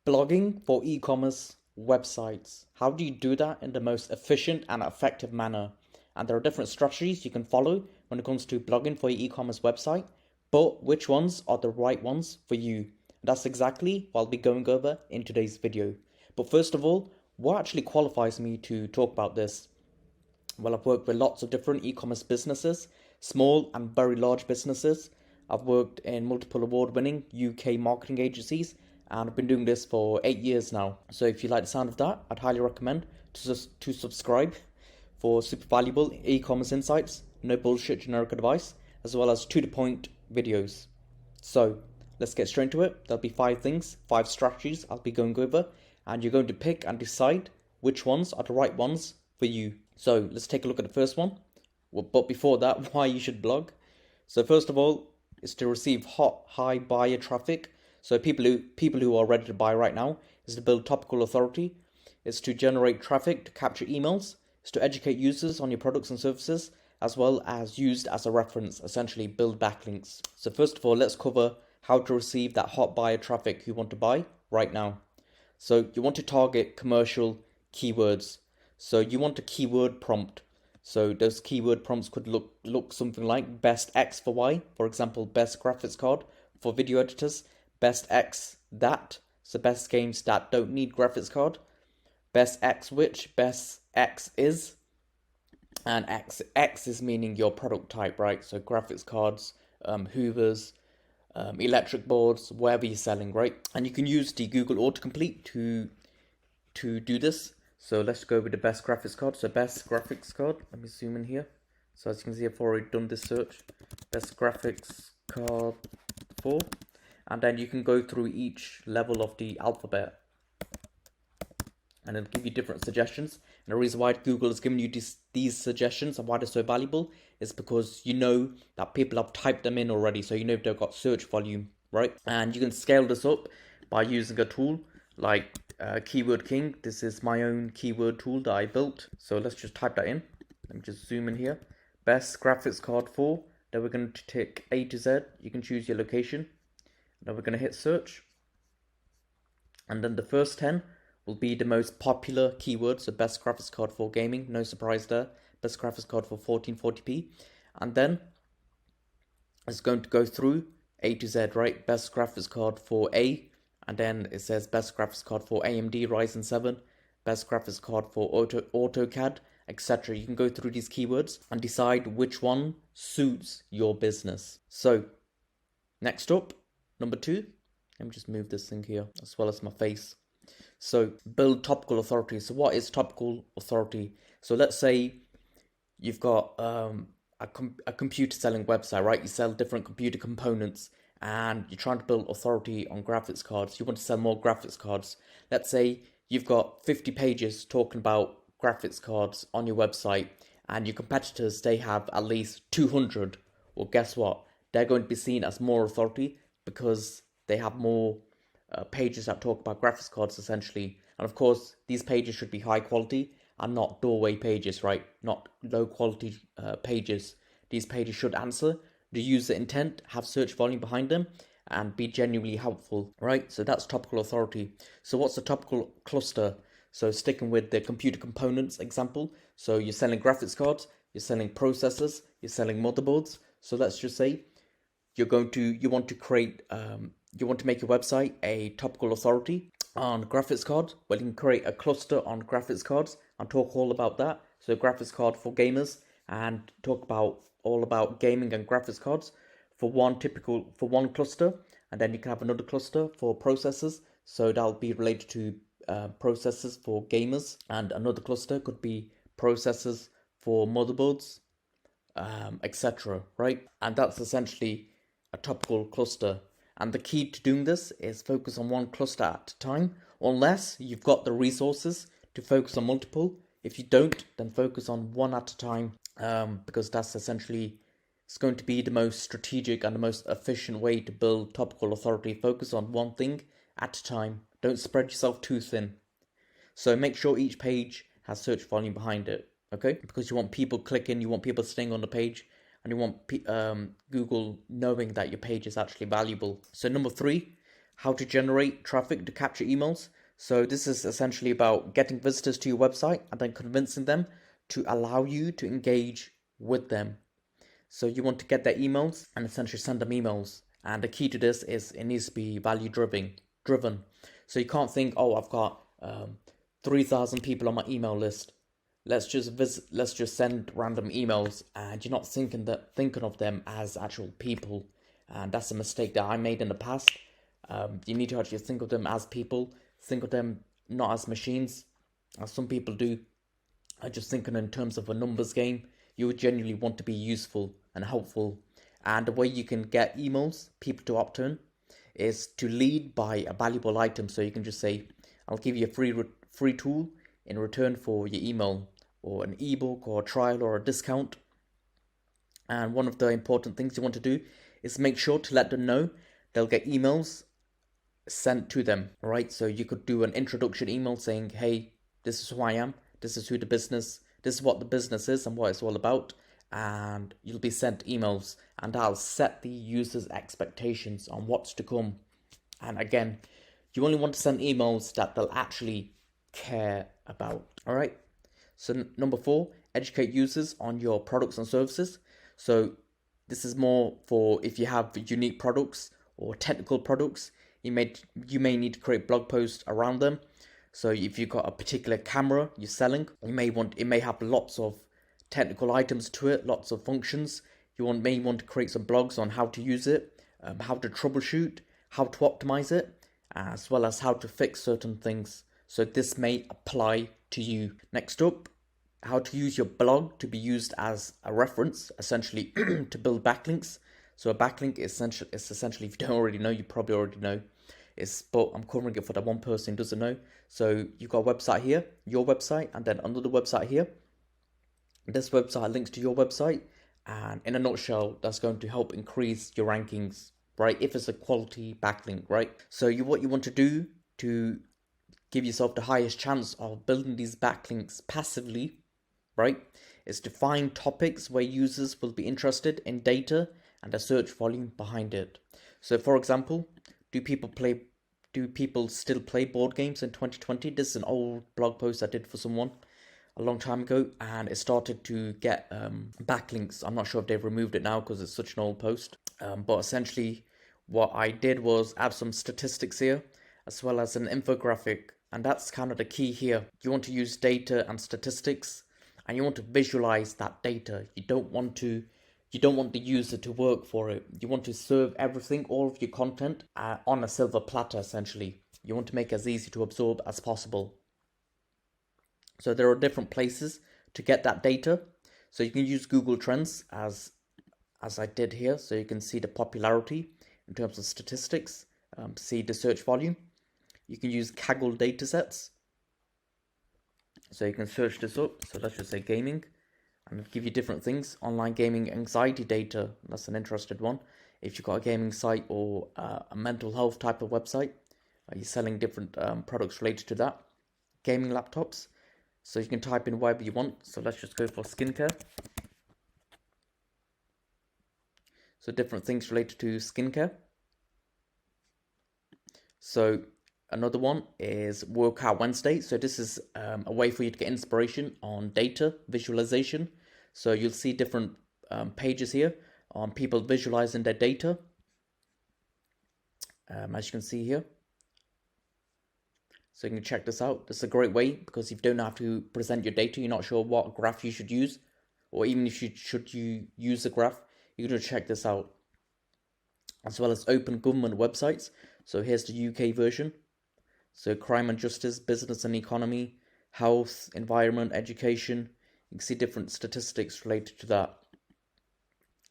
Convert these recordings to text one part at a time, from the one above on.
Blogging for e-commerce websites. How do you do that in the most efficient and effective manner? And there are different strategies you can follow when it comes to blogging for your e-commerce website, but which ones are the right ones for you? That's exactly what I'll be going over in today's video. But first of all, what actually qualifies me to talk about this? Well, I've worked with lots of different e-commerce businesses, small and very large businesses. I've worked in multiple award-winning UK marketing agencies, and I've been doing this for 8 years now. So if you like the sound of that, I'd highly recommend to subscribe for super valuable e-commerce insights, no bullshit generic advice, as well as to-the-point videos. So let's get straight into it. There'll be 5 strategies I'll be going over, and you're going to pick and decide which ones are the right ones for you. So let's take a look at the first one. Well, but before that, why you should blog. So first of all, is to receive high buyer traffic. So people who are ready to buy right now, is to build topical authority, is to generate traffic to capture emails, is to educate users on your products and services, as well as used as a reference, essentially build backlinks. So first of all, let's cover how to receive that hot buyer traffic you want to buy right now. So you want to target commercial keywords. So you want a keyword prompt. So those keyword prompts could look something like best X for Y, for example, best graphics card for video editors, best X that, so best games that don't need graphics card, best X which, best X is, and X is meaning your product type, right? So graphics cards, hoovers, electric boards, whatever you're selling, right? And you can use the Google autocomplete to do this. So let's go with the best graphics card. So best graphics card, let me zoom in here. So as you can see, I've already done this search, best graphics card 4. And then you can go through each level of the alphabet, and it'll give you different suggestions. And the reason why Google has given you these suggestions and why they're so valuable is because you know that people have typed them in already, so you know they've got search volume, right? And you can scale this up by using a tool like Keyword King. This is my own keyword tool that I built. So let's just type that in. Let me just zoom in here. Best graphics card 4. Then we're going to tick A to Z. You can choose your location. Then we're going to hit search. And then the first 10 will be the most popular keywords. So best graphics card for gaming, no surprise there. Best graphics card for 1440p. And then it's going to go through A to Z, right? Best graphics card for A. And then it says best graphics card for AMD Ryzen 7, best graphics card for AutoCAD, etc. You can go through these keywords and decide which one suits your business. So next up, number 2, let me just move this thing here as well as my face. So build topical authority. So what is topical authority? So let's say you've got a computer selling website, right? You sell different computer components, and you're trying to build authority on graphics cards. You want to sell more graphics cards. Let's say you've got 50 pages talking about graphics cards on your website, and your competitors, they have at least 200. Well, guess what? They're going to be seen as more authority because they have more pages that talk about graphics cards, essentially. And of course, these pages should be high quality and not doorway pages, right? Not low quality pages. These pages should answer the user intent, have search volume behind them, and be genuinely helpful, right? So that's topical authority. So what's a topical cluster? So sticking with the computer components example, so you're selling graphics cards, you're selling processors, you're selling motherboards. So let's just say you want to make your website a topical authority on graphics cards. Well, you can create a cluster on graphics cards and talk all about that. So graphics card for gamers, and talk all about gaming and graphics cards for one cluster, and then you can have another cluster for processors, so that'll be related to processors for gamers, and another cluster could be processors for motherboards, etc., right? And that's essentially a topical cluster. And the key to doing this is focus on one cluster at a time, unless you've got the resources to focus on multiple. If you don't, then focus on one at a time, because that's essentially, it's going to be the most strategic and the most efficient way to build topical authority. Focus on one thing at a time. Don't spread yourself too thin. So make sure each page has search volume behind it, okay? Because you want people clicking, you want people staying on the page, and you want Google knowing that your page is actually valuable. So number 3, how to generate traffic to capture emails. So this is essentially about getting visitors to your website and then convincing them to allow you to engage with them. So you want to get their emails and essentially send them emails. And the key to this is it needs to be value driven. So you can't think, oh, I've got 3,000 people on my email list. Let's just send random emails, and you're not thinking of them as actual people. And that's a mistake that I made in the past. You need to actually think of them as people. Think of them not as machines, as some people do. I just thinking in terms of a numbers game. You would genuinely want to be useful and helpful. And the way you can get people to opt in, is to lead by a valuable item. So you can just say, I'll give you a free tool in return for your email, or an ebook, or a trial, or a discount. And one of the important things you want to do is make sure to let them know they'll get emails sent to them, right? So you could do an introduction email saying, hey, this is who I am, this is this is what the business is and what it's all about, and you'll be sent emails, and that'll set the user's expectations on what's to come. And again, you only want to send emails that they'll actually care about. All right. So number 4, educate users on your products and services. So this is more for if you have unique products or technical products. You may need to create blog posts around them. So if you've got a particular camera you're selling, it may have lots of technical items to it, lots of functions. You may want to create some blogs on how to use it, how to troubleshoot, how to optimize it, as well as how to fix certain things. So this may apply to you. Next up, how to use your blog to be used as a reference, essentially to build backlinks. So a backlink is essentially, if you don't already know, you probably already know. But I'm covering it for the one person who doesn't know. So you've got a website here, your website, and then under the website here, this website links to your website. And in a nutshell, that's going to help increase your rankings, right? If it's a quality backlink, right? So what you want to do to give yourself the highest chance of building these backlinks passively, right, is to find topics where users will be interested in data and a search volume behind it. So for example, do people still play board games in 2020? This is an old blog post I did for someone a long time ago, and it started to get backlinks. I'm not sure if they've removed it now because it's such an old post. But essentially what I did was add some statistics here, as well as an infographic. And that's kind of the key here. You want to use data and statistics, and you want to visualize that data. You don't want the user to work for it. You want to serve everything, all of your content, on a silver platter, essentially. You want to make it as easy to absorb as possible. So there are different places to get that data. So you can use Google Trends as I did here. So you can see the popularity in terms of statistics, see the search volume. You can use Kaggle datasets. So you can search this up. So let's just say gaming, and it'll give you different things. Online gaming anxiety data, that's an interesting one. If you've got a gaming site or a mental health type of website, you're selling different products related to that. Gaming laptops. So you can type in whatever you want. So let's just go for skincare. So different things related to skincare. So another one is Workout Wednesday. So this is a way for you to get inspiration on data visualization. So you'll see different pages here on people visualizing their data. As you can see here. So you can check this out. This is a great way because if you don't know how to present your data, you're not sure what graph you should use, or even if you use a graph, you can just check this out. As well as open government websites. So here's the UK version. So crime and justice, business and economy, health, environment, education. You can see different statistics related to that.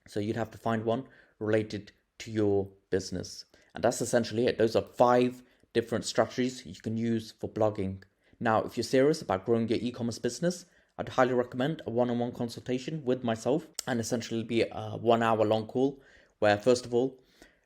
So you'd have to find one related to your business. And that's essentially it. Those are 5 different strategies you can use for blogging. Now, if you're serious about growing your e-commerce business, I'd highly recommend a one-on-one consultation with myself, and essentially be a 1-hour long call where, first of all,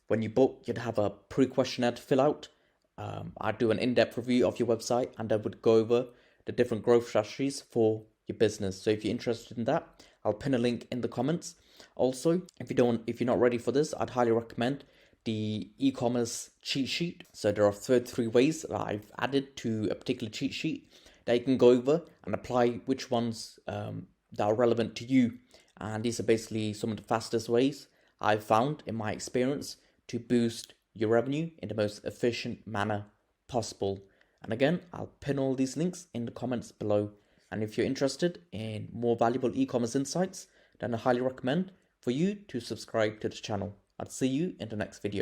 when you book, you'd have a pre-questionnaire to fill out. I'd do an in-depth review of your website, and I would go over the different growth strategies for your business. So if you're interested in that, I'll pin a link in the comments. Also, if you're not ready for this, I'd highly recommend the e-commerce cheat sheet. So there are three ways that I've added to a particular cheat sheet that you can go over and apply which ones that are relevant to you. And these are basically some of the fastest ways I've found in my experience to boost your revenue in the most efficient manner possible. And again, I'll pin all these links in the comments below. And if you're interested in more valuable e-commerce insights, then I highly recommend for you to subscribe to the channel. I'll see you in the next video.